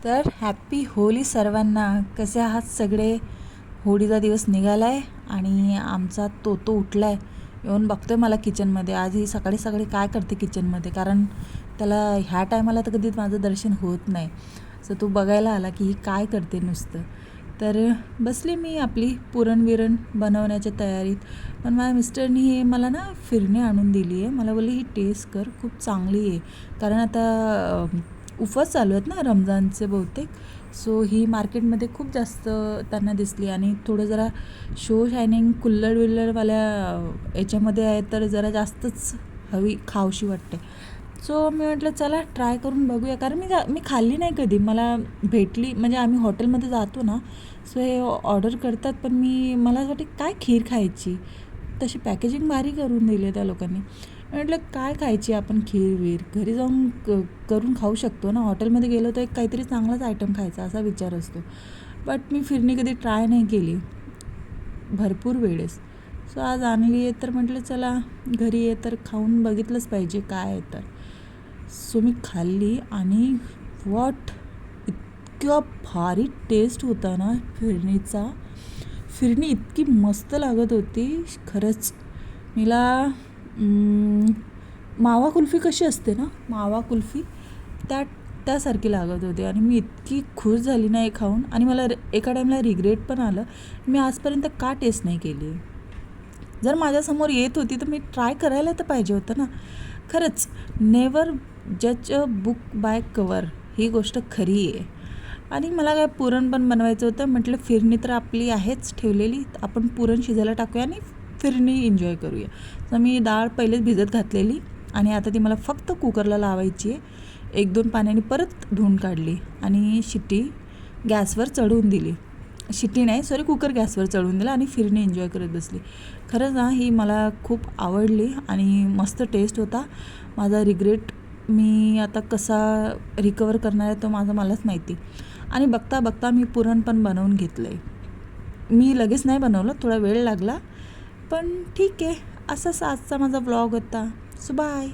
तर happy Holy सर्वांना. कसे आहात सगळे? होळीचा दिवस निघाला आहे आणि आमचा तोतो उठला आहे. येऊन बघतो आहे मला किचनमध्ये. आज ही सकाळी सकाळी काय करते किचनमध्ये, कारण त्याला ह्या टायमाला तर कधीच माझं दर्शन होत नाही. सो तो बघायला आला की ही काय करते नुसतं. तर बसली मी आपली पुरणविरण बनवण्याच्या तयारीत. पण माझ्या मिस्टरनी हे मला ना फिरणी आणून दिली आहे. मला बोलली ही टेस्ट कर, खूप चांगली आहे. कारण आता उपवास चालू आहेत ना रमजानचे बहुतेक. सो ही मार्केटमध्ये खूप जास्त त्यांना दिसली आणि थोडं जरा शो शायनिंग कुल्हड विल्लडवाल्या याच्यामध्ये आहे, तर जरा जास्तच हवी खावशी वाटते. सो मी म्हटलं चला ट्राय करून बघूया, कारण मी खाल्ली नाही कधी. मला भेटली म्हणजे आम्ही हॉटेलमध्ये जातो ना, सो हे ऑर्डर करतात, पण मला असं वाटते काय खीर खायची. तशी पॅकेजिंग भारी करून दिली त्या लोकांनी. म्हटलं काय खायची आपण खीर वीर, घरी जाऊन करून खाऊ शकतो ना. हॉटेलमध्ये गेलो तर एक काहीतरी चांगलाच आयटम खायचा असा विचार असतो. बट मी फिरणी कधी ट्राय नाही केली भरपूर वेळेस. सो आज आणली आहे तर म्हटलं चला घरी आहे तर खाऊन बघितलंच पाहिजे काय आहे तर. सो मी खाल्ली आणि वॉट, इतका भारी टेस्ट होता ना फिरणीचा. फिरणी इतकी मस्त लागत होती खरंच. मला मावा कुल्फी कशी असते ना, मावा कुल्फी त्यासारखी लागत होती आणि मी इतकी खुश झाली ना हे खाऊन. आणि मला एका टाईमला रिग्रेट पण आलं, मी आजपर्यंत का टेस्ट नाही केली. जर माझ्यासमोर येत होती तर मी ट्राय करायला तर पाहिजे होतं ना. खरंच नेवर जज अ बुक बाय कवर, ही गोष्ट खरी आहे. आणि मला काय पुरण पण बनवायचं होतं. म्हटलं फिरणी तर आपली आहेच ठेवलेली, आपण पुरण शिजायला टाकूया आणि फिरणी एन्जॉय करूया. तर मी डाळ पहिलेच भिजत घातलेली आणि आता ती मला फक्त कुकरला लावायची आहे. 1-2 पाण्याने परत धुवून काढली आणि शिट्टी गॅसवर चढवून दिली. शिट्टी नाही सॉरी, कुकर गॅसवर चढवून दिला आणि फिरणी एन्जॉय करत बसली. खरंच ना ही मला खूप आवडली आणि मस्त टेस्ट होता. माझा रिग्रेट मी आता कसा रिकवर करणार आहे तो मलाच माहिती. आणि बघता बघता मी पुरण पण बनवून घेतलं आहे. मी लगेच नाही बनवलं, थोडा वेळ लागला, पण ठीक आहे. असाच आजचा माझा व्लॉग होता. So bye.